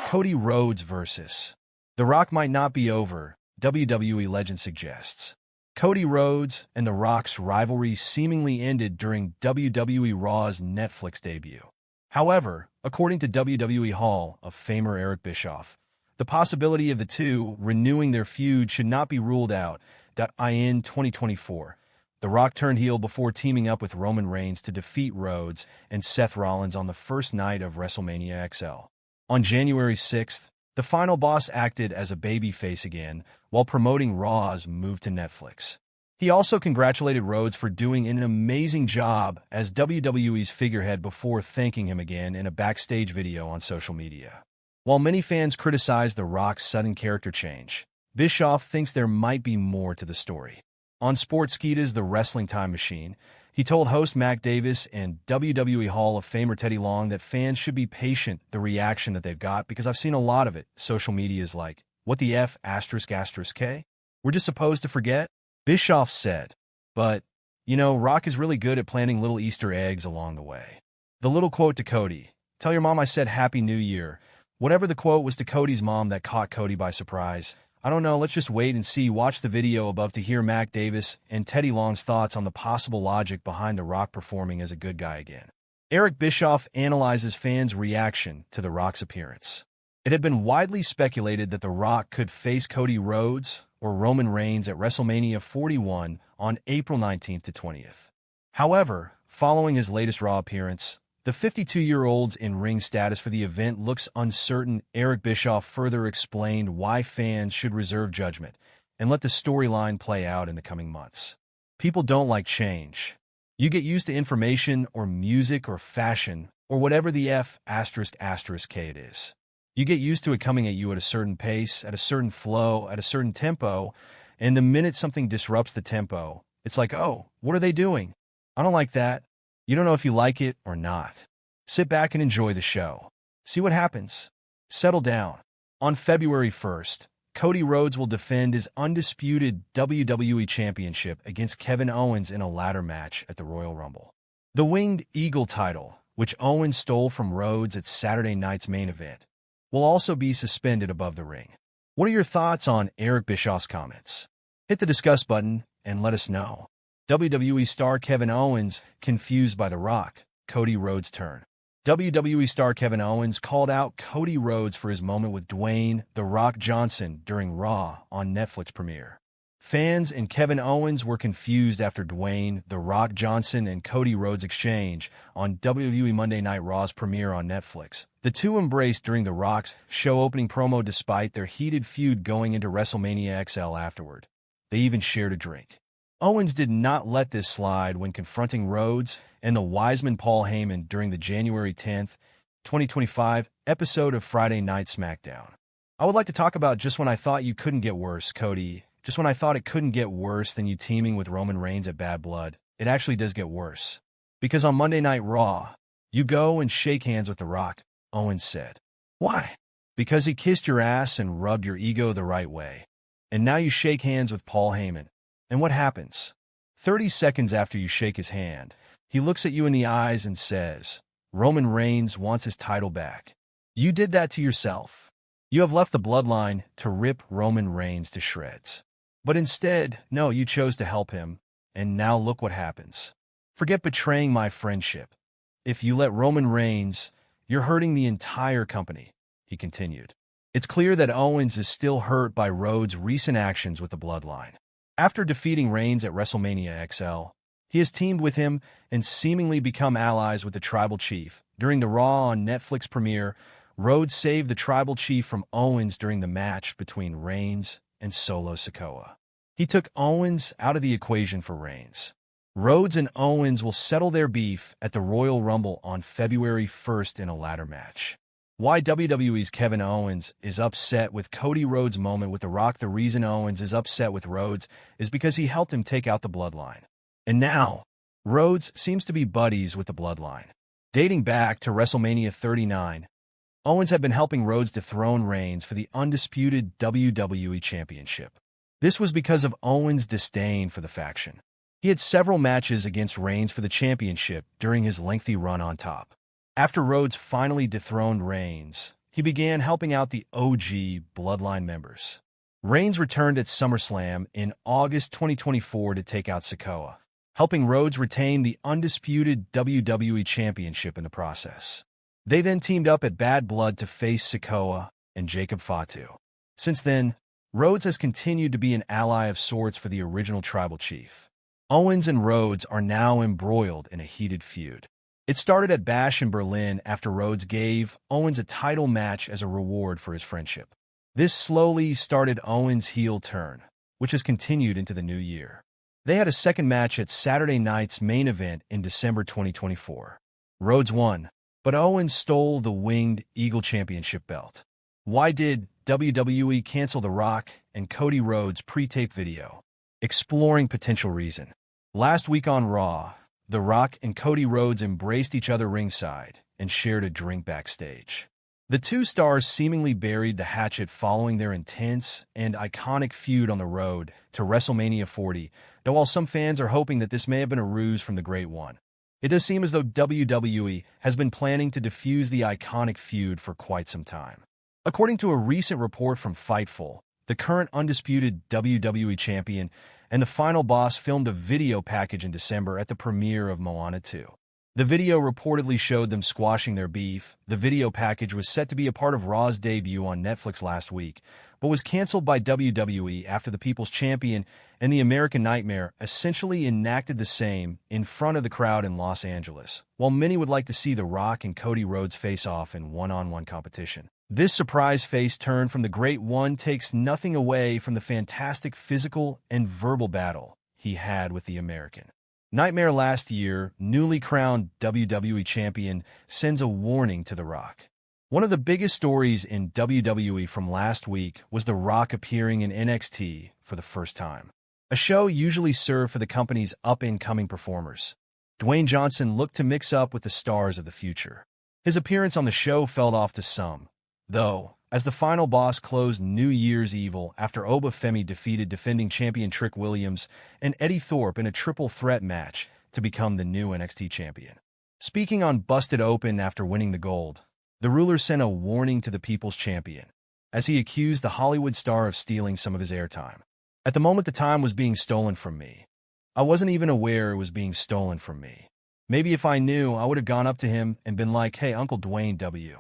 Cody Rhodes versus The Rock might not be over, WWE legend suggests. Cody Rhodes and The Rock's rivalry seemingly ended during WWE Raw's Netflix debut. However, according to WWE Hall of Famer Eric Bischoff, the possibility of the two renewing their feud should not be ruled out. In 2024, The Rock turned heel before teaming up with Roman Reigns to defeat Rhodes and Seth Rollins on the first night of WrestleMania XL. On January 6th, the final boss acted as a babyface again while promoting Raw's move to Netflix. He also congratulated Rhodes for doing an amazing job as WWE's figurehead before thanking him again in a backstage video on social media. While many fans criticized The Rock's sudden character change, Bischoff thinks there might be more to the story. On Sportskeeda's The Wrestling Time Machine, he told host Mac Davis and WWE Hall of Famer Teddy Long that fans should be patient the reaction that they've got because I've seen a lot of it. Social media is like, what the F **K? We're just supposed to forget? Bischoff said, but, Rock is really good at planting little Easter eggs along the way. The little quote to Cody, "Tell your mom I said Happy New Year." Whatever the quote was to Cody's mom that caught Cody by surprise. I don't know, let's just wait and see. Watch the video above to hear Mac Davis and Teddy Long's thoughts on the possible logic behind The Rock performing as a good guy again. Eric Bischoff analyzes fans' reaction to The Rock's appearance. It had been widely speculated that The Rock could face Cody Rhodes or Roman Reigns at WrestleMania 41 on April 19th to 20th. However, following his latest Raw appearance, the 52-year-old's in-ring status for the event looks uncertain. Eric Bischoff further explained why fans should reserve judgment and let the storyline play out in the coming months. People don't like change. You get used to information or music or fashion or whatever the F **K it is. You get used to it coming at you at a certain pace, at a certain flow, at a certain tempo, and the minute something disrupts the tempo, it's like, oh, what are they doing? I don't like that. You don't know if you like it or not. Sit back and enjoy the show. See what happens. Settle down. On February 1st, Cody Rhodes will defend his undisputed WWE Championship against Kevin Owens in a ladder match at the Royal Rumble. The Winged Eagle title, which Owens stole from Rhodes at Saturday night's main event, will also be suspended above the ring. What are your thoughts on Eric Bischoff's comments? Hit the discuss button and let us know. WWE star Kevin Owens confused by The Rock, Cody Rhodes' turn. WWE star Kevin Owens called out Cody Rhodes for his moment with Dwayne "The Rock" Johnson during Raw on Netflix premiere. Fans and Kevin Owens were confused after Dwayne "The Rock" Johnson and Cody Rhodes' exchange on WWE Monday Night Raw's premiere on Netflix. The two embraced during The Rock's show opening promo despite their heated feud going into WrestleMania XL afterward. They even shared a drink. Owens did not let this slide when confronting Rhodes and the Wiseman Paul Heyman during the January 10th, 2025 episode of Friday Night SmackDown. I would like to talk about just when I thought you couldn't get worse, Cody. Just when I thought it couldn't get worse than you teaming with Roman Reigns at Bad Blood, it actually does get worse. Because on Monday Night Raw, you go and shake hands with The Rock, Owens said. Why? Because he kissed your ass and rubbed your ego the right way. And now you shake hands with Paul Heyman. And what happens? 30 seconds after you shake his hand, he looks at you in the eyes and says, Roman Reigns wants his title back. You did that to yourself. You have left the bloodline to rip Roman Reigns to shreds. But instead, no, you chose to help him, and now look what happens. Forget betraying my friendship. If you let Roman Reigns, you're hurting the entire company, he continued. It's clear that Owens is still hurt by Rhodes' recent actions with the bloodline. After defeating Reigns at WrestleMania XL, he has teamed with him and seemingly become allies with the Tribal Chief. During the Raw on Netflix premiere, Rhodes saved the Tribal Chief from Owens during the match between Reigns and Solo Sikoa. He took Owens out of the equation for Reigns. Rhodes and Owens will settle their beef at the Royal Rumble on February 1st in a ladder match. Why WWE's Kevin Owens is upset with Cody Rhodes' moment with The Rock. The reason Owens is upset with Rhodes is because he helped him take out the bloodline. And now, Rhodes seems to be buddies with the bloodline. Dating back to WrestleMania 39, Owens had been helping Rhodes dethrone Reigns for the Undisputed WWE Championship. This was because of Owens' disdain for the faction. He had several matches against Reigns for the championship during his lengthy run on top. After Rhodes finally dethroned Reigns, he he began helping out the OG Bloodline members. Reigns returned at SummerSlam in August 2024 to take out Sikoa, helping Rhodes retain the undisputed WWE Championship in the process. They then teamed up at Bad Blood to face Sikoa and Jacob Fatu. Since then, Rhodes has continued to be an ally of sorts for the original tribal chief. Owens and Rhodes are now embroiled in a heated feud. It started at Bash in Berlin after Rhodes gave Owens a title match as a reward for his friendship. This slowly started Owens' heel turn, which has continued into the new year. They had a second match at Saturday night's main event in December 2024. Rhodes won, but Owens stole the Winged Eagle Championship belt. Why did WWE cancel The Rock and Cody Rhodes pre-tape video? Exploring potential reason. Last week on Raw, The Rock and Cody Rhodes embraced each other ringside and shared a drink backstage. The two stars seemingly buried the hatchet following their intense and iconic feud on the road to WrestleMania 40, though while some fans are hoping that this may have been a ruse from the Great One. It does seem as though WWE has been planning to defuse the iconic feud for quite some time. According to a recent report from Fightful, the current undisputed WWE champion and the final boss filmed a video package in December at the premiere of Moana 2. The video reportedly showed them squashing their beef. The video package was set to be a part of Raw's debut on Netflix last week, but was canceled by WWE after the People's Champion and the American Nightmare essentially enacted the same in front of the crowd in Los Angeles, while many would like to see The Rock and Cody Rhodes face off in one-on-one competition. This surprise face turn from the Great One takes nothing away from the fantastic physical and verbal battle he had with the American Nightmare last year. Newly crowned WWE champion sends a warning to The Rock. One of the biggest stories in WWE from last week was The Rock appearing in NXT for the first time, a show usually served for the company's up-and-coming performers. Dwayne Johnson looked to mix up with the stars of the future. His appearance on the show fell off to some, though, as the final boss closed New Year's Evil after Obafemi defeated defending champion Trick Williams and Eddie Thorpe in a triple threat match to become the new NXT champion. Speaking on Busted Open after winning the gold, the ruler sent a warning to the People's Champion, as he accused the Hollywood star of stealing some of his airtime. At the moment, the time was being stolen from me. I wasn't even aware it was being stolen from me. Maybe if I knew, I would have gone up to him and been like, "Hey, Uncle Dwayne W.